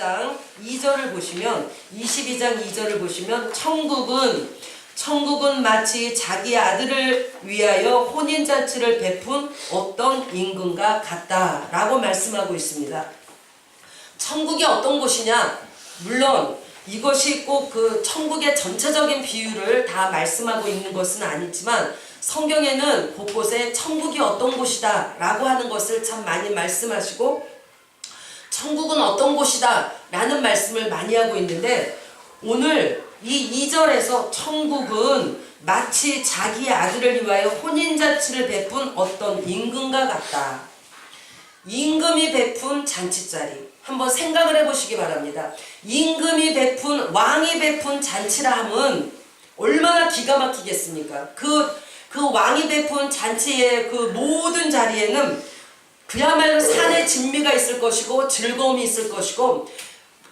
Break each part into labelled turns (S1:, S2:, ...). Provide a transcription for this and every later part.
S1: 22장 2절을 보시면 22장 2절을 보시면 천국은 마치 자기 아들을 위하여 혼인잔치를 베푼 어떤 임금과 같다라고 말씀하고 있습니다. 천국이 어떤 곳이냐? 물론 이것이 꼭 그 천국의 전체적인 비유를 다 말씀하고 있는 것은 아니지만 성경에는 곳곳에 천국이 어떤 곳이다 라고 하는 것을 참 많이 말씀하시고 천국은 어떤 곳이다 라는 말씀을 많이 하고 있는데 오늘 이 2절에서 천국은 마치 자기 아들을 위하여 혼인잔치를 베푼 어떤 임금과 같다. 임금이 베푼 잔치자리 한번 생각을 해보시기 바랍니다. 임금이 베푼 왕이 베푼 잔치라 함은 얼마나 기가 막히겠습니까? 그 왕이 베푼 잔치의 그 모든 자리에는 그야말로 산의 진미가 있을 것이고 즐거움이 있을 것이고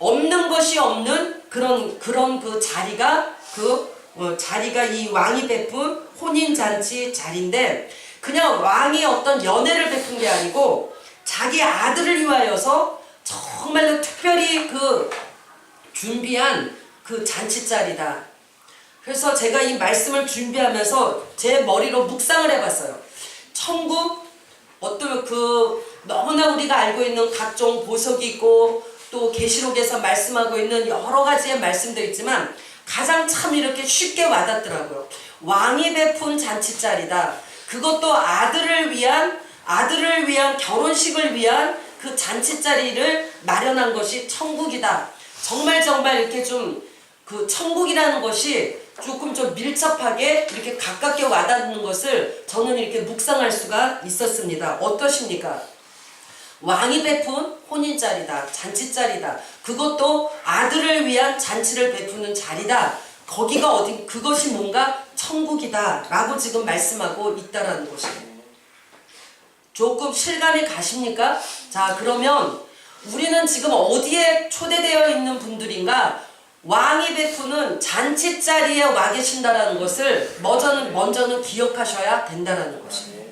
S1: 없는 것이 없는 그런 그 자리가 자리가 이 왕이 베푼 혼인잔치 자리인데 그냥 왕이 어떤 연회를 베푼 게 아니고 자기 아들을 위하여서 정말로 특별히 준비한 그 잔치자리다. 그래서 제가 이 말씀을 준비하면서 제 머리로 묵상을 해봤어요. 천국 어떤 너무나 우리가 알고 있는 각종 보석이 있고 또 계시록에서 말씀하고 있는 여러 가지의 말씀도 있지만 가장 참 이렇게 쉽게 와닿더라고요. 왕이 베푼 잔치자리다. 그것도 아들을 위한 결혼식을 위한 그 잔치자리를 마련한 것이 천국이다. 정말 이렇게 좀 천국이라는 것이 조금 좀 밀접하게 이렇게 가깝게 와닿는 것을 저는 이렇게 묵상할 수가 있었습니다. 어떠십니까? 왕이 베푼 혼인자리다. 잔치자리다. 그것도 아들을 위한 잔치를 베푸는 자리다. 거기가 그것이 뭔가 천국이다 라고 지금 말씀하고 있다라는 것입니다. 조금 실감이 가십니까? 자, 그러면 우리는 지금 어디에 초대되어 있는 분들인가? 왕이 베푸는 잔치자리에 와 계신다라는 것을 먼저는 기억하셔야 된다라는 것입니다.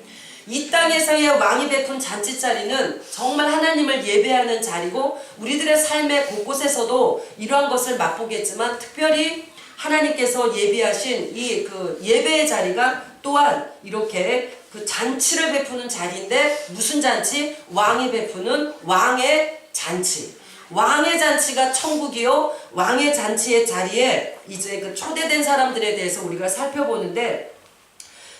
S1: 이 땅에서의 왕이 베푼 잔치자리는 정말 하나님을 예배하는 자리고 우리들의 삶의 곳곳에서도 이러한 것을 맛보겠지만 특별히 하나님께서 예비하신 이 예배의 자리가 또한 이렇게 잔치를 베푸는 자리인데 무슨 잔치? 왕이 베푸는 왕의 잔치. 왕의 잔치가 천국이요. 왕의 잔치의 자리에 이제 초대된 사람들에 대해서 우리가 살펴보는데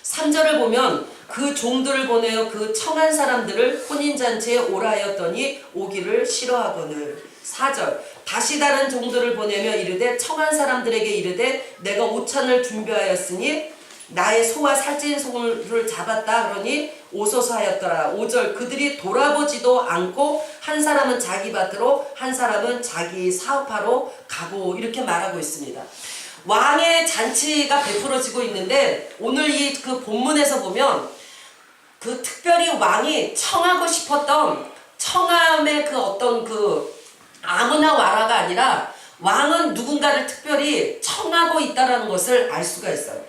S1: 3절을 보면 그 종들을 보내어 그 청한 사람들을 혼인잔치에 오라 하였더니 오기를 싫어하거늘. 4절 다시 다른 종들을 보내며 이르되 청한 사람들에게 이르되 내가 오찬을 준비하였으니 나의 소와 살찐 소를 잡았다 그러니 오소서 하였더라. 5절 그들이 돌아보지도 않고 한 사람은 자기 밭으로 한 사람은 자기 사업하러 가고 이렇게 말하고 있습니다. 왕의 잔치가 베풀어지고 있는데 오늘 이 본문에서 보면 특별히 왕이 청하고 싶었던 청함의 아무나 와라가 아니라 왕은 누군가를 특별히 청하고 있다는 것을 알 수가 있어요.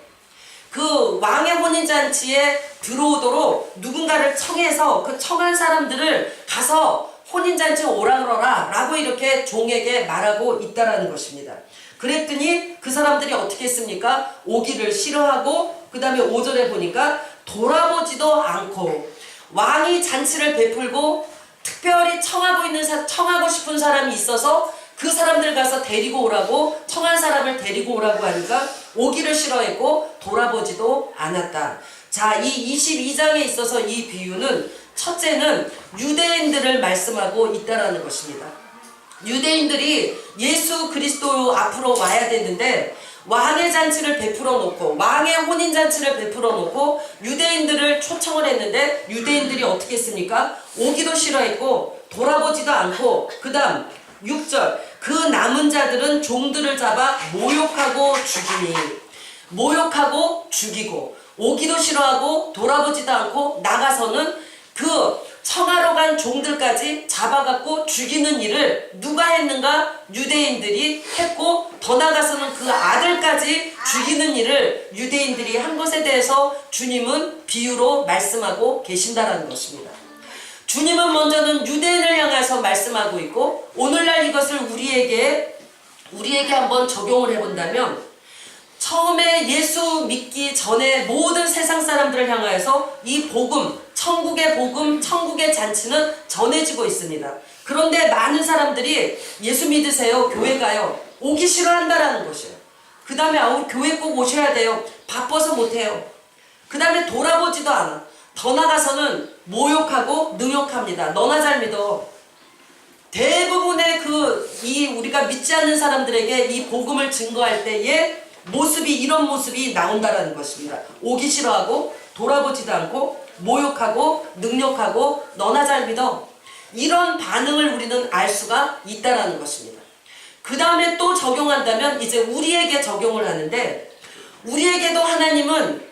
S1: 왕의 혼인잔치에 들어오도록 누군가를 청해서 청한 사람들을 가서 혼인잔치에 오라 그러라 라고 이렇게 종에게 말하고 있다라는 것입니다. 그랬더니 그 사람들이 어떻게 했습니까? 오기를 싫어하고 그 다음에 5절에 보니까 돌아보지도 않고 왕이 잔치를 베풀고 특별히 청하고 싶은 사람이 있어서 그 사람들 가서 데리고 오라고 청한 사람을 데리고 오라고 하니까 오기를 싫어했고 돌아보지도 않았다. 자, 이 22장에 있어서 이 비유는 첫째는 유대인들을 말씀하고 있다라는 것입니다. 유대인들이 예수 그리스도 앞으로 와야 되는데 왕의 잔치를 베풀어 놓고 왕의 혼인잔치를 베풀어 놓고 유대인들을 초청을 했는데 유대인들이 어떻게 했습니까? 오기도 싫어했고 돌아보지도 않고 그 다음 6절 그 남은 자들은 종들을 잡아 모욕하고 죽이고 오기도 싫어하고 돌아보지도 않고 나가서는 청하러 간 종들까지 잡아갖고 죽이는 일을 누가 했는가? 유대인들이 했고 더 나아가서는 그 아들까지 죽이는 일을 유대인들이 한 것에 대해서 주님은 비유로 말씀하고 계신다라는 것입니다. 주님은 먼저는 유대인을 향해서 말씀하고 있고, 오늘날 이것을 우리에게 한번 적용을 해본다면, 처음에 예수 믿기 전에 모든 세상 사람들을 향하여서 이 복음, 천국의 복음, 천국의 잔치는 전해지고 있습니다. 그런데 많은 사람들이 예수 믿으세요, 교회 가요, 오기 싫어한다라는 것이에요. 그 다음에 교회 꼭 오셔야 돼요, 바빠서 못해요. 그 다음에 돌아보지도 않아. 더 나가서는 모욕하고 능욕합니다. 너나 잘 믿어. 대부분의 우리가 믿지 않는 사람들에게 이 복음을 증거할 때에 이런 모습이 나온다라는 것입니다. 오기 싫어하고, 돌아보지도 않고, 모욕하고, 능욕하고, 너나 잘 믿어. 이런 반응을 우리는 알 수가 있다라는 것입니다. 그 다음에 또 적용한다면 이제 우리에게 적용을 하는데, 우리에게도 하나님은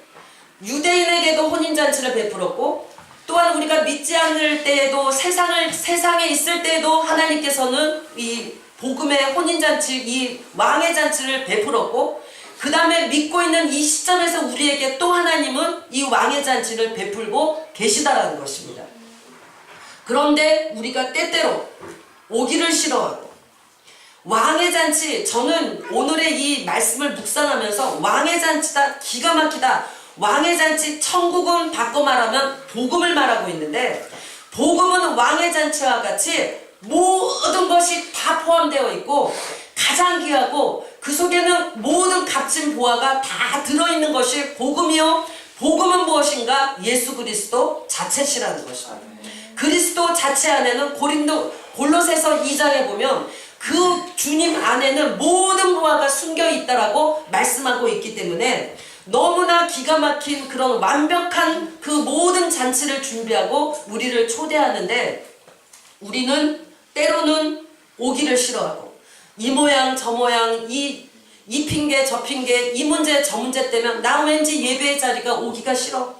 S1: 유대인에게도 혼인잔치를 베풀었고, 또한 우리가 믿지 않을 때에도 세상에 있을 때에도 하나님께서는 이 복음의 혼인잔치, 이 왕의 잔치를 베풀었고, 그 다음에 믿고 있는 이 시점에서 우리에게 또 하나님은 이 왕의 잔치를 베풀고 계시다라는 것입니다. 그런데 우리가 때때로 오기를 싫어하고, 왕의 잔치, 저는 오늘의 이 말씀을 묵상하면서 왕의 잔치다, 기가 막히다, 왕의 잔치, 천국은 바꿔 말하면 복음을 말하고 있는데, 복음은 왕의 잔치와 같이 모든 것이 다 포함되어 있고 가장 귀하고 그 속에는 모든 값진 보화가 다 들어있는 것이 복음이요. 복음은 무엇인가? 예수 그리스도 자체시라는 것입니다. 그리스도 자체 안에는 골로새서 2장에 보면 그 주님 안에는 모든 보화가 숨겨 있다라고 말씀하고 있기 때문에 너무나 기가 막힌 그런 완벽한 그 모든 잔치를 준비하고 우리를 초대하는데, 우리는 때로는 오기를 싫어하고, 이 모양 저 모양, 이 핑계 저 핑계, 이 문제 저 문제 때문에 나 왠지 예배의 자리가 오기가 싫어.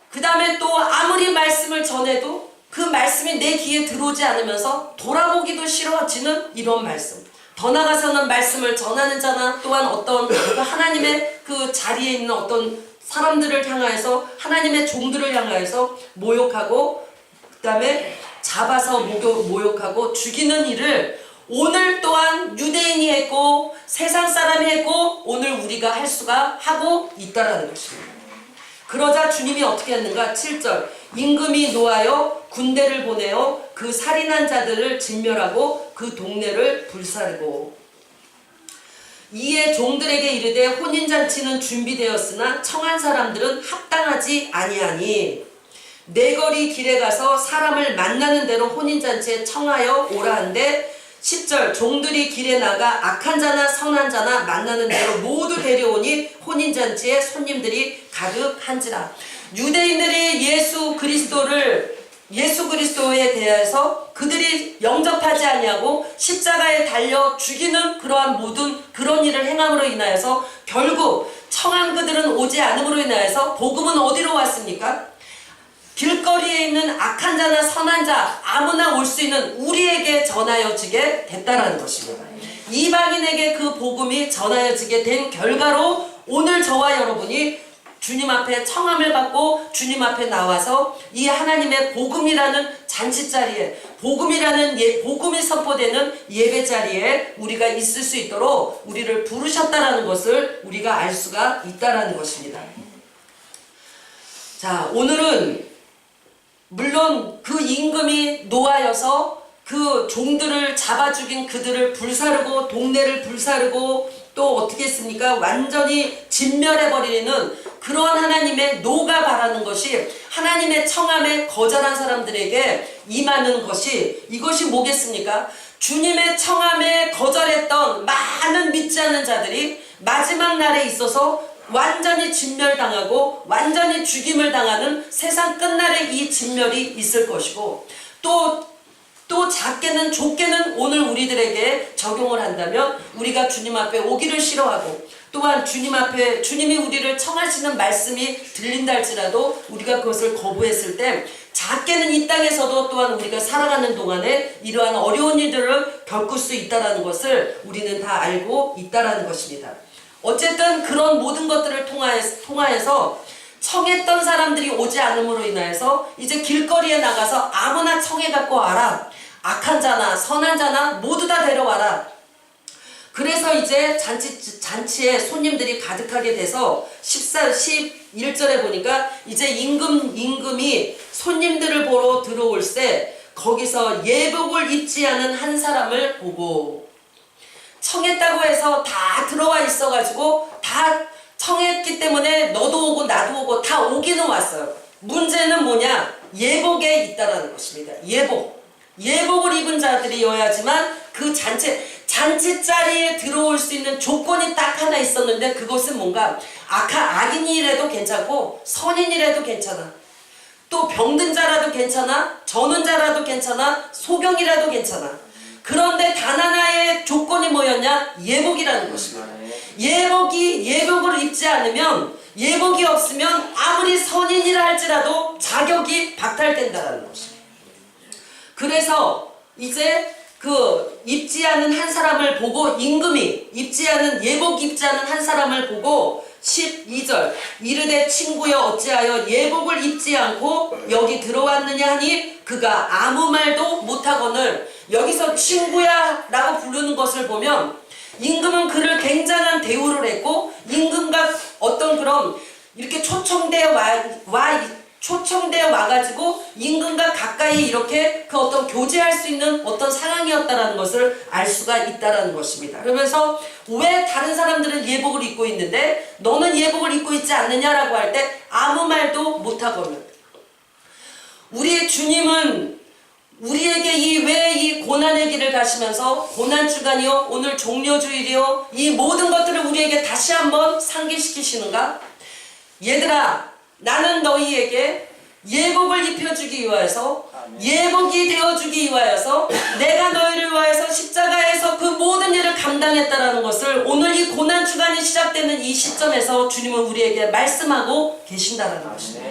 S1: 그 다음에 또 아무리 말씀을 전해도 그 말씀이 내 귀에 들어오지 않으면서 돌아보기도 싫어지는 이런 말씀. 더 나가서는 말씀을 전하는 자나 또한 어떤 하나님의 그 자리에 있는 어떤 사람들을 향하여서, 하나님의 종들을 향하여서 모욕하고, 그 다음에 잡아서 모욕하고 죽이는 일을 오늘 또한 유대인이 했고 세상 사람이 했고 오늘 우리가 하고 있다라는 것입니다. 그러자 주님이 어떻게 했는가? 7절, 임금이 노하여 군대를 보내어 그 살인한 자들을 진멸하고 그 동네를 불사르고, 이에 종들에게 이르되 혼인잔치는 준비되었으나 청한 사람들은 합당하지 아니하니 내 거리 길에 가서 사람을 만나는 대로 혼인잔치에 청하여 오라 한데, 10절, 종들이 길에 나가 악한 자나 선한 자나 만나는 대로 모두 데려오니 혼인잔치에 손님들이 가득한지라. 유대인들이 예수 그리스도에 대해서 그들이 영접하지 아니하고 십자가에 달려 죽이는 그러한 모든 그런 일을 행함으로 인하여서 결국 청한 그들은 오지 않음으로 인하여서 복음은 어디로 왔습니까? 길거리에 있는 악한 자나 선한 자 아무나 올 수 있는 우리에게 전하여지게 됐다라는 것입니다. 이방인에게 그 복음이 전하여지게 된 결과로 오늘 저와 여러분이 주님 앞에 청함을 받고 주님 앞에 나와서 이 하나님의 복음이라는 잔치자리에, 복음이 선포되는 예배 자리에 우리가 있을 수 있도록 우리를 부르셨다라는 것을 우리가 알 수가 있다라는 것입니다. 자, 오늘은 물론 그 임금이 노하여서 그 종들을 잡아 죽인 그들을 불사르고 동네를 불사르고 또 어떻게 했습니까? 완전히 진멸해버리는 그러한 하나님의 노가 바라는 것이 하나님의 청함에 거절한 사람들에게 임하는 것이, 이것이 뭐겠습니까? 주님의 청함에 거절했던 많은 믿지 않는 자들이 마지막 날에 있어서 완전히 진멸당하고 완전히 죽임을 당하는 세상 끝날에 이 진멸이 있을 것이고, 또 작게는 좁게는 오늘 우리들에게 적용을 한다면 우리가 주님 앞에 오기를 싫어하고 또한 주님이 우리를 청하시는 말씀이 들린다 할지라도 우리가 그것을 거부했을 때 작게는 이 땅에서도 또한 우리가 살아가는 동안에 이러한 어려운 일들을 겪을 수 있다는 것을 우리는 다 알고 있다는 것입니다. 어쨌든 그런 모든 것들을 통하여서 청했던 사람들이 오지 않음으로 인하여서 이제 길거리에 나가서 아무나 청해 갖고 와라. 악한 자나 선한 자나 모두 다 데려와라. 그래서 이제 잔치에 손님들이 가득하게 돼서 11절에 보니까 이제 임금이 손님들을 보러 들어올세 거기서 예복을 입지 않은 한 사람을 보고, 청했다고 해서 다 들어와 있어가지고 다 청했기 때문에 너도 오고 나도 오고 다 오기는 왔어요. 문제는 뭐냐? 예복에 있다라는 것입니다. 예복을 입은 자들이어야지만 그 잔치 자리에 들어올 수 있는 조건이 딱 하나 있었는데, 그것은 뭔가 악인이라도 괜찮고 선인이라도 괜찮아, 또 병든 자라도 괜찮아, 저는 자라도 괜찮아, 소경이라도 괜찮아. 그런데 단 하나의 조건이 뭐였냐? 예복이라는 것입니다. 예복을 입지 않으면, 예복이 없으면 아무리 선인이라 할지라도 자격이 박탈된다는 것입니다. 그래서 이제 그 입지 않은 한 사람을 보고, 임금이 예복 입지 않은 한 사람을 보고 12절 이르되 친구여 어찌하여 예복을 입지 않고 여기 들어왔느냐 하니 그가 아무 말도 못하거늘. 여기서 친구야 라고 부르는 것을 보면 임금은 그를 굉장한 대우를 했고, 임금과 어떤 그런 이렇게 초청되어 와가지고 임금과 가까이 이렇게 그 어떤 교제할 수 있는 어떤 상황이었다라는 것을 알 수가 있다라는 것입니다. 그러면서 왜 다른 사람들은 예복을 입고 있는데 너는 예복을 입고 있지 않느냐라고 할 때 아무 말도 못하거든. 우리 주님은 우리에게 왜 이 고난의 길을 가시면서 고난주간이요 오늘 종려주일이요 이 모든 것들을 우리에게 다시 한번 상기시키시는가? 얘들아, 나는 너희에게 예복을 입혀주기 위하여서, 예복이 되어주기 위하여서 내가 너희를 위하여서 십자가에서 그 모든 일을 감당했다라는 것을 오늘 이 고난주간이 시작되는 이 시점에서 주님은 우리에게 말씀하고 계신다라는 것입니다.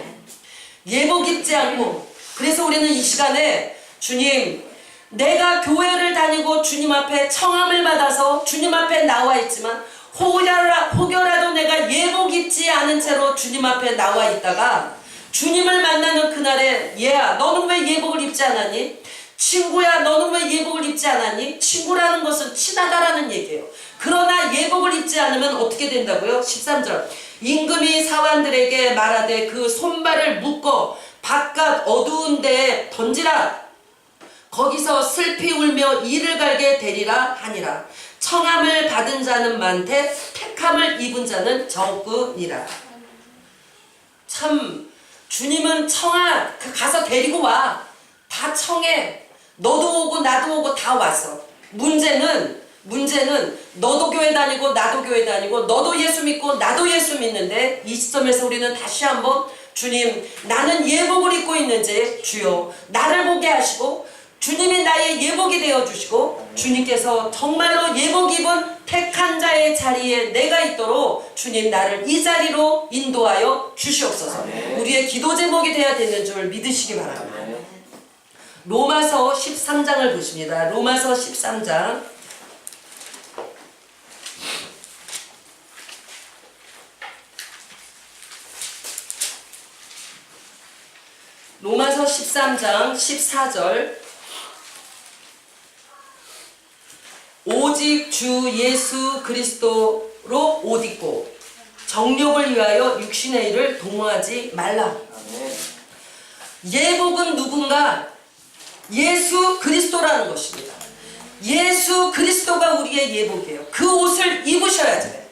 S1: 예복 입지 않고, 그래서 우리는 이 시간에 주님, 내가 교회를 다니고 주님 앞에 청함을 받아서 주님 앞에 나와 있지만 혹여라도 내가 예복 입지 않은 채로 주님 앞에 나와 있다가 주님을 만나는 그날에, 얘야 너는 왜 예복을 입지 않았니? 친구야 너는 왜 예복을 입지 않았니? 친구라는 것은 친하다라는 얘기예요. 그러나 예복을 입지 않으면 어떻게 된다고요? 13절 임금이 사관들에게 말하되 그 손발을 묶어 바깥 어두운 데에 던지라. 거기서 슬피 울며 이를 갈게 되리라 하니라. 청함을 받은 자는 많되 택함을 입은 자는 적으니라. 참 주님은 가서 데리고 와. 다 청해. 너도 오고 나도 오고 다 왔어. 문제는 너도 교회 다니고 나도 교회 다니고 너도 예수 믿고 나도 예수 믿는데, 이 시점에서 우리는 다시 한번 주님, 나는 예복을 입고 있는지 주여 나를 보게 하시고 주님이 나의 예복이 되어주시고 주님께서 정말로 예복 입은 택한 자의 자리에 내가 있도록 주님 나를 이 자리로 인도하여 주시옵소서. 우리의 기도 제목이 되어야 되는 줄 믿으시기 바랍니다. 로마서 13장을 보십니다. 로마서 13장 로마서 13장 14절 오직 주 예수 그리스도로 옷 입고 정욕을 위하여 육신의 일을 동호하지 말라. 예복은 누군가? 예수 그리스도라는 것입니다. 예수 그리스도가 우리의 예복이에요. 그 옷을 입으셔야 돼요.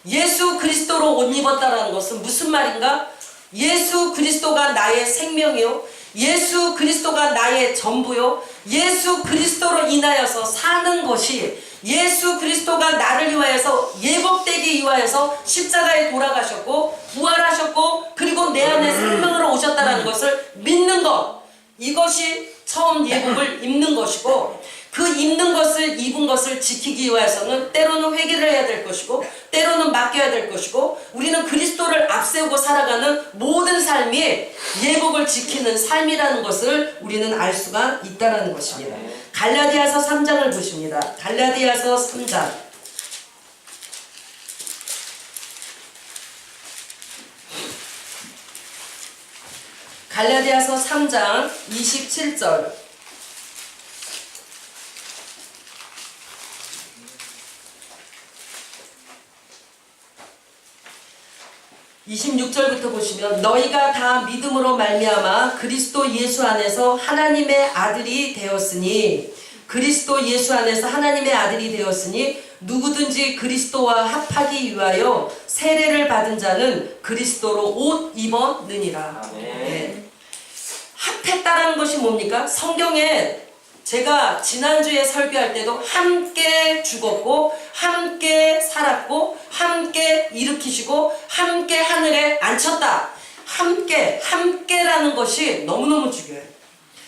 S1: 예수 그리스도로 옷 입었다는 것은 무슨 말인가? 예수 그리스도가 나의 생명이요, 예수 그리스도가 나의 전부요, 예수 그리스도로 인하여서 사는 것이, 예수 그리스도가 나를 위하여서 예복되기 위하여서 십자가에 돌아가셨고 부활하셨고 그리고 내 안에 생명으로 오셨다는 것을 믿는 것, 이것이 처음 예복을 입는 것이고, 그 입는 것을, 입은 것을 지키기 위해서는 때로는 회개를 해야 될 것이고 때로는 맡겨야 될 것이고, 우리는 그리스도를 앞세우고 살아가는 모든 삶이 예복을 지키는 삶이라는 것을 우리는 알 수가 있다는 것입니다. 갈라디아서 3장을 보십니다. 갈라디아서 3장 갈라디아서 3장 27절. 26절부터 보시면 너희가 다 믿음으로 말미암아 그리스도 예수 안에서 하나님의 아들이 되었으니 그리스도 예수 안에서 하나님의 아들이 되었으니 누구든지 그리스도와 합하기 위하여 세례를 받은 자는 그리스도로 옷 입었느니라. 네. 합했다라는 것이 뭡니까? 성경에 제가 지난주에 설교할 때도 함께 죽었고 함께 살았고 함께 일으키시고 함께 하늘에 앉혔다. 함께라는 것이 너무너무 중요해요.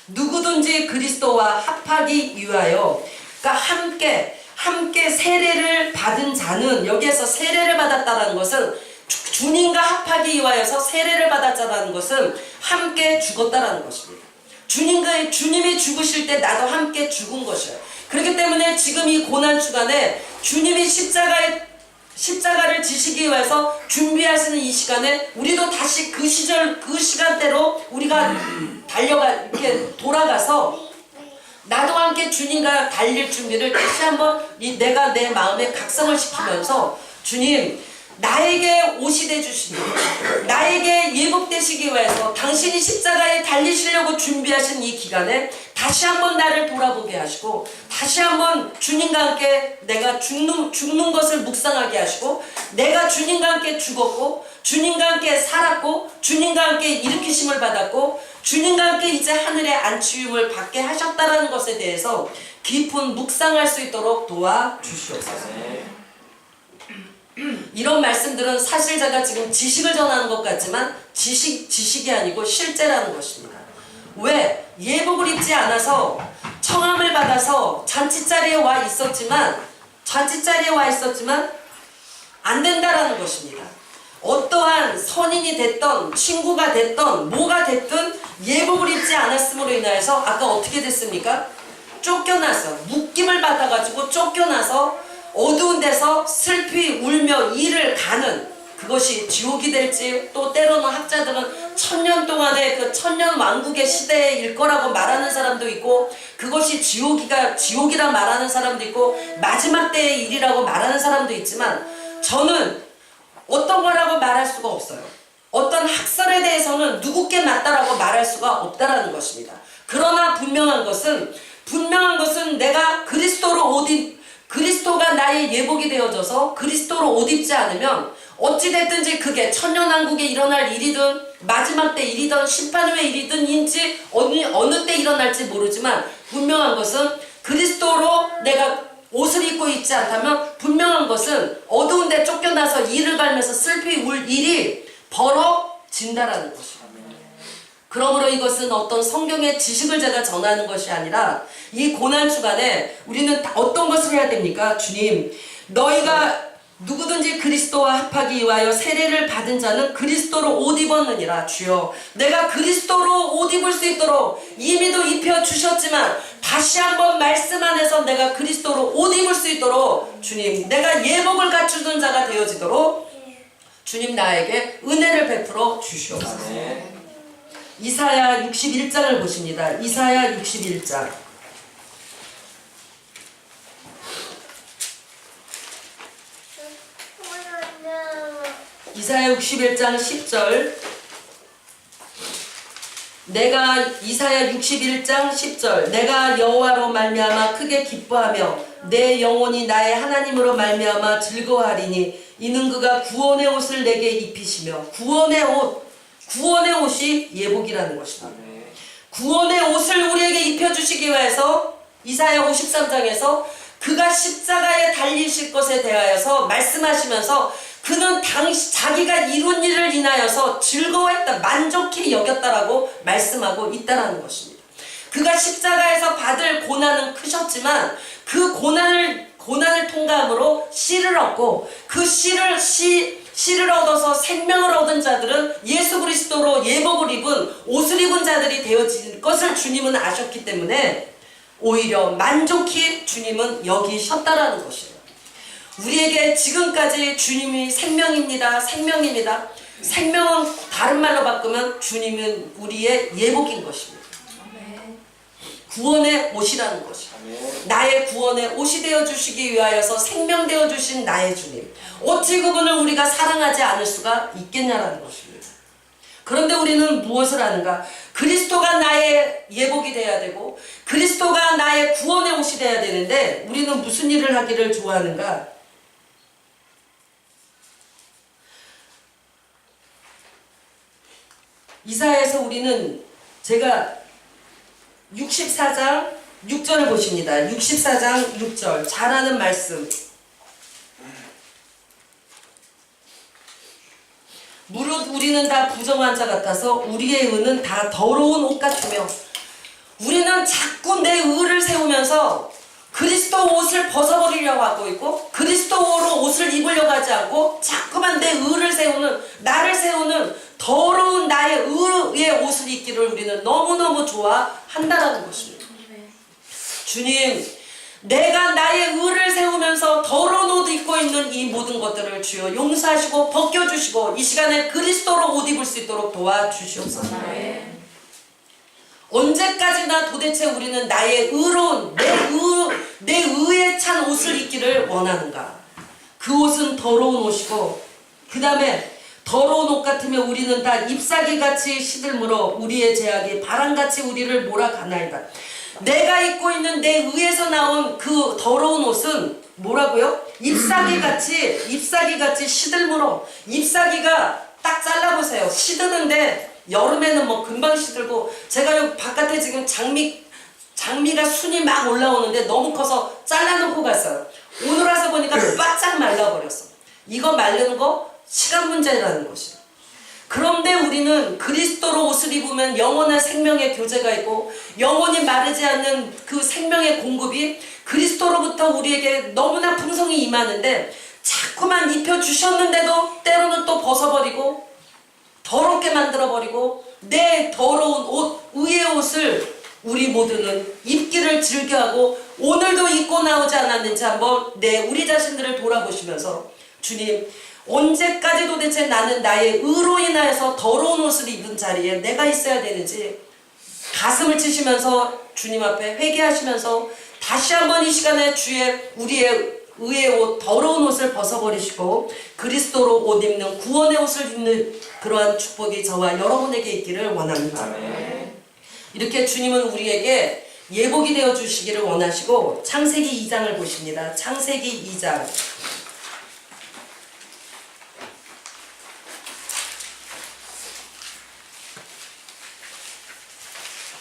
S1: 누구든지 그리스도와 합하기 위하여, 그러니까 함께 세례를 받은 자는, 여기에서 세례를 받았다는 것은 주님과 합하기 위하여서 세례를 받았다는 것은 함께 죽었다라는 것입니다. 주님이 죽으실 때 나도 함께 죽은 것이에요. 그렇기 때문에 지금 이 고난 주간에 주님이 십자가를 지시기 위해서 준비하시는 이 시간에 우리도 다시 그 시간대로 우리가 이렇게 돌아가서 나도 함께 주님과 달릴 준비를 다시 한번 내가 내 마음에 각성을 시키면서 주님, 나에게 옷이 되주시니 나에게 예복되시기 위해서 당신이 십자가에 달리시려고 준비하신 이 기간에 다시 한번 나를 돌아보게 하시고 다시 한번 주님과 함께 내가 죽는 것을 묵상하게 하시고 내가 주님과 함께 죽었고 주님과 함께 살았고 주님과 함께 일으키심을 받았고 주님과 함께 이제 하늘의 안치움을 받게 하셨다는 것에 대해서 깊은 묵상할 수 있도록 도와주시옵소서. 이런 말씀들은 사실 제가 지금 지식을 전하는 것 같지만 지식이 아니고 실제라는 것입니다. 왜? 예복을 입지 않아서 청함을 받아서 잔치자리에 와 있었지만 안 된다라는 것입니다. 어떠한 선인이 됐던 친구가 됐던 뭐가 됐든 예복을 입지 않았음으로 인하여서 아까 어떻게 됐습니까? 쫓겨나서 묶임을 받아가지고 쫓겨나서 어두운 데서 슬피 울며 이를 가는 그것이 지옥이 될지, 또 때로는 학자들은 1000년 동안의 그 천년 왕국의 시대일 거라고 말하는 사람도 있고 그것이 지옥이라 말하는 사람도 있고 마지막 때의 일이라고 말하는 사람도 있지만 저는 어떤 거라고 말할 수가 없어요. 어떤 학설에 대해서는 누구께 맞다라고 말할 수가 없다라는 것입니다. 그러나 분명한 것은 내가 그리스도가 나의 예복이 되어져서 그리스도로 옷 입지 않으면 어찌됐든지 그게 천년왕국에 일어날 일이든 마지막 때 일이든 심판 후의 일이든인지 어느 때 일어날지 모르지만 분명한 것은 그리스도로 내가 옷을 입고 있지 않다면 분명한 것은 어두운 데 쫓겨나서 이를 갈면서 슬피 울 일이 벌어진다라는 것입니다. 그러므로 이것은 어떤 성경의 지식을 제가 전하는 것이 아니라 이 고난 주간에 우리는 어떤 것을 해야 됩니까? 주님, 너희가 누구든지 그리스도와 합하기 위하여 세례를 받은 자는 그리스도로 옷 입었느니라. 주여, 내가 그리스도로 옷 입을 수 있도록 이미도 입혀주셨지만 다시 한번 말씀 안에서 내가 그리스도로 옷 입을 수 있도록 주님, 내가 예복을 갖추던 자가 되어지도록 주님 나에게 은혜를 베풀어 주시옵소서. 이사야 61장을 보십니다. 이사야 61장. 이사야 61장 10절. 이사야 61장 10절. 내가 여호와로 말미암아 크게 기뻐하며 내 영혼이 나의 하나님으로 말미암아 즐거워하리니 이는 그가 구원의 옷을 내게 입히시며 구원의 옷이 예복이라는 것입니다. 구원의 옷을 우리에게 입혀주시기 위해서 이사야 53장에서 그가 십자가에 달리실 것에 대하여서 말씀하시면서 그는 자기가 이룬 일을 인하여서 즐거워했다, 만족히 여겼다라고 말씀하고 있다라는 것입니다. 그가 십자가에서 받을 고난은 크셨지만 그 고난을 통과함으로 씨를 얻고 그 씨를 얻어서 생명을 얻은 자들은 예수 그리스도로 예복을 입은 옷을 입은 자들이 되어질 것을 주님은 아셨기 때문에 오히려 만족히 주님은 여기셨다라는 것이에요. 우리에게 지금까지 주님이 생명입니다. 생명은 다른 말로 바꾸면 주님은 우리의 예복인 것입니다. 구원의 옷이라는 것이요. 나의 구원의 옷이 되어주시기 위하여서 생명 되어주신 나의 주님. 어찌 그분을 우리가 사랑하지 않을 수가 있겠냐라는 것입니다. 그런데 우리는 무엇을 하는가? 그리스도가 나의 예복이 되어야 되고 그리스도가 나의 구원의 옷이 되어야 되는데 우리는 무슨 일을 하기를 좋아하는가? 이사야에서 우리는 제가 64장 6절을 보십니다. 64장 6절 잘 아는 말씀. 무릇 우리는 다 부정한 자 같아서 우리의 의는 다 더러운 옷 같으며 우리는 자꾸 내 의를 세우면서 그리스도 옷을 벗어버리려고 하고 있고 그리스도로 옷을 입으려고 하지 않고 자꾸만 내 의를 세우는 나를 세우는 더러운 나의 의의 옷을 입기를 우리는 너무너무 좋아한다라는 것입니다. 주님, 내가 나의 의를 세우면서 더러운 옷 입고 있는 이 모든 것들을 주여 용서하시고 벗겨주시고 이 시간에 그리스도로 옷 입을 수 있도록 도와주시옵소서. 언제까지나 도대체 우리는 나의 의로운 내 의에 찬 옷을 입기를 원하는가? 그 옷은 더러운 옷이고 그 다음에 더러운 옷 같으면 우리는 다 잎사귀같이 시들므로 우리의 제약이 바람같이 우리를 몰아가나이다. 내가 입고 있는 내 의에서 나온 그 더러운 옷은 뭐라고요? 잎사귀같이 시들므로 잎사귀가 딱 잘라보세요. 시드는데 여름에는 뭐 금방 시들고 제가 여기 바깥에 지금 장미가 순이 막 올라오는데 너무 커서 잘라놓고 갔어요. 오늘 와서 보니까 바짝 말라버렸어. 이거 마르는 거 시간 문제라는 것이에요. 그런데 우리는 그리스도로 옷을 입으면 영원한 생명의 교제가 있고 영원히 마르지 않는 그 생명의 공급이 그리스도로부터 우리에게 너무나 풍성히 임하는데 자꾸만 입혀주셨는데도 때로는 또 벗어버리고 더럽게 만들어버리고 내 더러운 옷, 의의 옷을 우리 모두는 입기를 즐겨하고 오늘도 입고 나오지 않았는지 한번 우리 자신들을 돌아보시면서 주님 언제까지 도대체 나는 나의 의로 인하여서 더러운 옷을 입은 자리에 내가 있어야 되는지 가슴을 치시면서 주님 앞에 회개하시면서 다시 한번 이 시간에 우리의 의의 옷, 더러운 옷을 벗어버리시고 그리스도로 옷 입는 구원의 옷을 입는 그러한 축복이 저와 여러분에게 있기를 원합니다. 아멘. 이렇게 주님은 우리에게 예복이 되어 주시기를 원하시고 창세기 2장을 보십니다. 창세기 2장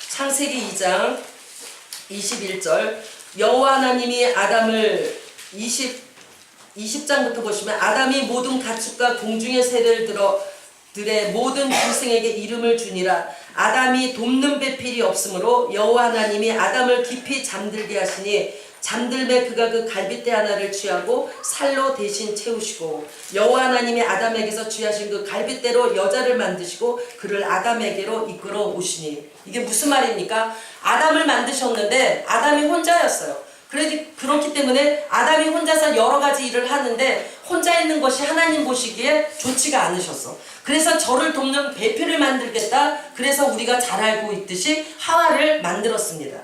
S1: 창세기 2장 21절 여호와 하나님이 아담을 20장부터 보시면 아담이 모든 가축과 공중의 새들의 모든 짐승에게 이름을 주니라. 아담이 돕는 배필이 없으므로 여호와 하나님이 아담을 깊이 잠들게 하시니 잠들매 그가 그 갈빗대 하나를 취하고 살로 대신 채우시고 여호와 하나님이 아담에게서 취하신 그 갈빗대로 여자를 만드시고 그를 아담에게로 이끌어 오시니. 이게 무슨 말입니까? 아담을 만드셨는데 아담이 혼자였어요. 그렇기 때문에 아담이 혼자서 여러 가지 일을 하는데 혼자 있는 것이 하나님 보시기에 좋지가 않으셨어. 그래서 저를 돕는 배필을 만들겠다. 그래서 우리가 잘 알고 있듯이 하와를 만들었습니다.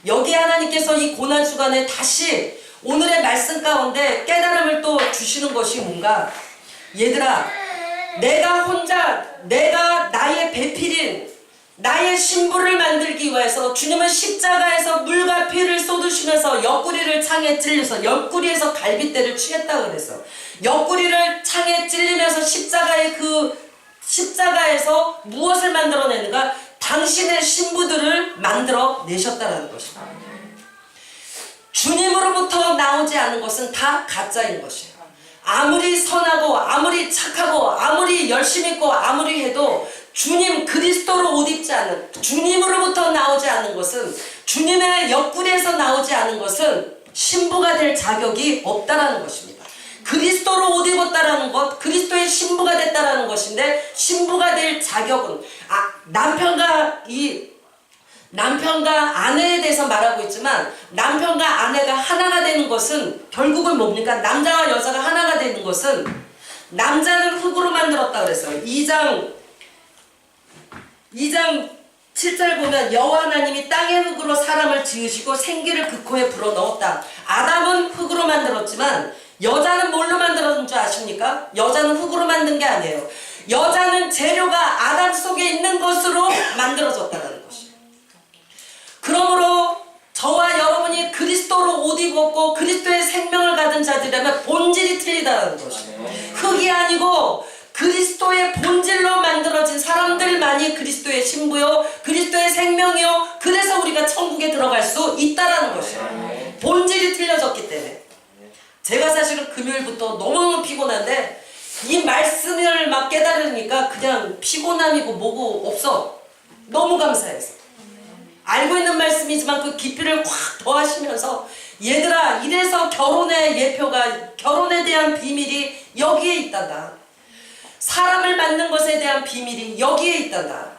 S1: 여기 하나님께서 이 고난주간에 다시 오늘의 말씀 가운데 깨달음을 또 주시는 것이 뭔가? 얘들아, 내가 나의 배필인 나의 신부를 만들기 위해서 주님은 십자가에서 물과 피를 쏟으시면서 옆구리를 창에 찔려서 옆구리에서 갈빗대를 취했다 그랬어. 옆구리를 창에 찔리면서 십자가에서 무엇을 만들어내는가? 당신의 신부들을 만들어 내셨다는 것입니다. 주님으로부터 나오지 않은 것은 다 가짜인 것이에요. 아무리 선하고 아무리 착하고 아무리 열심히 있고 아무리 해도 주님 그리스도로 옷 입지 않은 주님으로부터 나오지 않은 것은 주님의 옆구리에서 나오지 않은 것은 신부가 될 자격이 없다라는 것입니다. 그리스도로 옷 입었다라는 것, 그리스도의 신부가 됐다라는 것인데 신부가 될 자격은 남편과 아내에 대해서 말하고 있지만 남편과 아내가 하나가 되는 것은 결국은 뭡니까? 남자와 여자가 하나가 되는 것은 남자는 흙으로 만들었다 그랬어요. 2장 7절 보면 여호와 하나님이 땅의 흙으로 사람을 지으시고 생기를 그 코에 불어넣었다. 아담은 흙으로 만들었지만 여자는 뭘로 만들었는 줄 아십니까? 여자는 흙으로 만든 게 아니에요. 여자는 재료가 아담 속에 있는 것으로 만들어졌다는 것이에요. 그러므로 저와 여러분이 그리스도로 옷 입었고 그리스도의 생명을 가진 자들이라면 본질이 틀리다는 것이에요. 흙이 아니고 그리스도의 본질로 만들어진 사람들만이 그리스도의 신부요, 그리스도의 생명이요, 그래서 우리가 천국에 들어갈 수 있다라는 것이에요. 본질이 틀려졌기 때문에. 제가 사실은 금요일부터 너무너무 피곤한데 이 말씀을 막 깨달으니까 그냥 피곤함이고 뭐고 없어. 너무 감사해서. 알고 있는 말씀이지만 그 깊이를 확 더하시면서 얘들아, 이래서 결혼의 예표가, 결혼에 대한 비밀이 여기에 있단다. 사람을 만든 것에 대한 비밀이 여기에 있단다.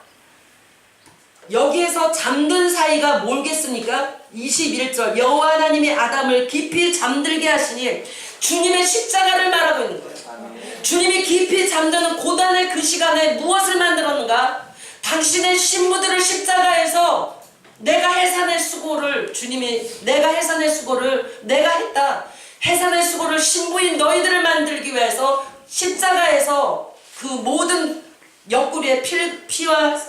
S1: 여기에서 잠든 사이가 뭘겠습니까? 21절 여호와 하나님이 아담을 깊이 잠들게 하시니 주님의 십자가를 말하고 있는 거예요. 주님이 깊이 잠드는 고단의 그 시간에 무엇을 만들었는가? 당신의 신부들을 십자가에서 내가 해산의 수고를, 주님이 내가 해산의 수고를 내가 했다. 해산의 수고를 신부인 너희들을 만들기 위해서 십자가에서 그 모든 옆구리에 피와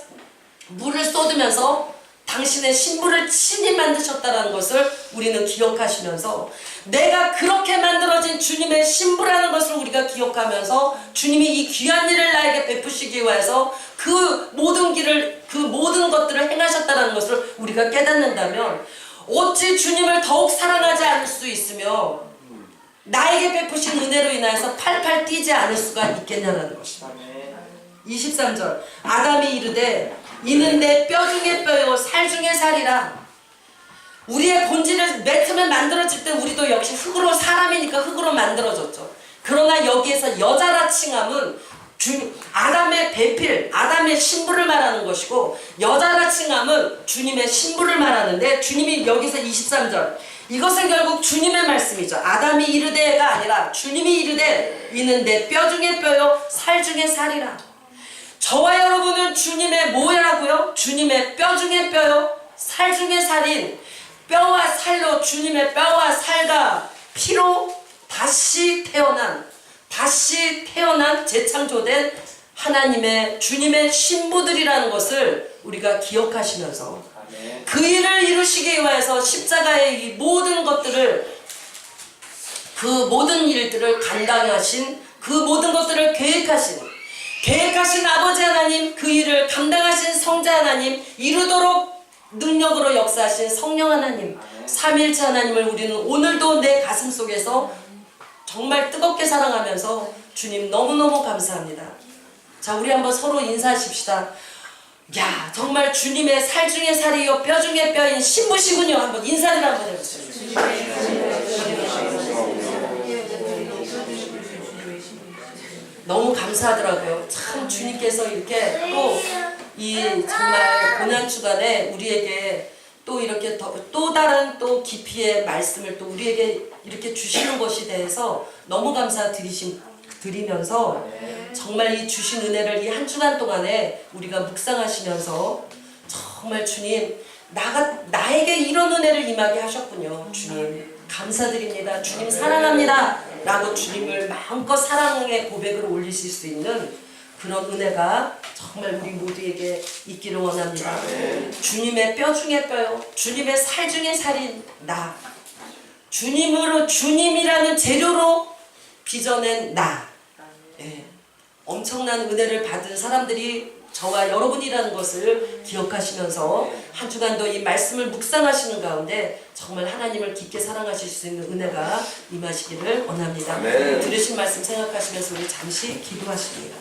S1: 물을 쏟으면서 당신의 신부를 친히 만드셨다는 것을 우리는 기억하시면서 내가 그렇게 만들어진 주님의 신부라는 것을 우리가 기억하면서 주님이 이 귀한 일을 나에게 베푸시기 위해서 그 모든 길을, 그 모든 것들을 행하셨다는 것을 우리가 깨닫는다면 어찌 주님을 더욱 사랑하지 않을 수 있으며 나에게 베푸신 은혜로 인하여서 팔팔 뛰지 않을 수가 있겠냐는 것입니다. 23절 아담이 이르되 이는 내 뼈 중에 뼈요 살 중에 살이라. 우리의 본질을 맨 처음에 만들어질 때 우리도 역시 흙으로, 사람이니까 흙으로 만들어졌죠. 그러나 여기에서 여자라 칭함은 아담의 배필, 아담의 신부를 말하는 것이고 여자라 칭함은 주님의 신부를 말하는데 주님이 여기서 23절 이것은 결국 주님의 말씀이죠. 아담이 이르되가 아니라 주님이 이르되 이는 내 뼈 중에 뼈요 살 중에 살이라. 저와 여러분은 주님의 뭐라고요? 주님의 뼈 중에 뼈요 살 중에 살인 뼈와 살로 주님의 뼈와 살과 피로 다시 태어난 재창조된 하나님의 주님의 신부들이라는 것을 우리가 기억하시면서 그 일을 이루시기 위해서 십자가의 이 모든 것들을, 그 모든 일들을 감당하신, 그 모든 것들을 계획하신 아버지 하나님, 그 일을 감당하신 성자 하나님, 이루도록 능력으로 역사하신 성령 하나님, 삼위일체 하나님을 우리는 오늘도 내 가슴 속에서 정말 뜨겁게 사랑하면서 주님 너무너무 감사합니다. 자, 우리 한번 서로 인사하십시다. 야, 정말 주님의 살 중에 살이요 뼈 중에 뼈인 신부시군요. 한번 인사를 한번 해보세요. 너무 감사하더라고요. 참 주님께서 이렇게 또 이 정말 고난주간에 우리에게 또 이렇게 또 다른 또 깊이의 말씀을 또 우리에게 이렇게 주시는 것에 대해서 너무 감사드리면서 정말 이 주신 은혜를 이 한 주간 동안에 우리가 묵상하시면서 정말 주님 나에게 이런 은혜를 임하게 하셨군요. 주님 감사드립니다. 주님 사랑합니다 라고 주님을 마음껏 사랑의 고백을 올리실 수 있는 그런 은혜가 정말 우리 모두에게 있기를 원합니다. 주님의 뼈 중에 뼈요 주님의 살 중에 살인 나, 주님이라는 재료로 빚어낸 나, 엄청난 은혜를 받은 사람들이 저와 여러분이라는 것을 기억하시면서 한 주간도 이 말씀을 묵상하시는 가운데 정말 하나님을 깊게 사랑하실 수 있는 은혜가 임하시기를 원합니다. 들으신 말씀 생각하시면서 우리 잠시 기도하십니다.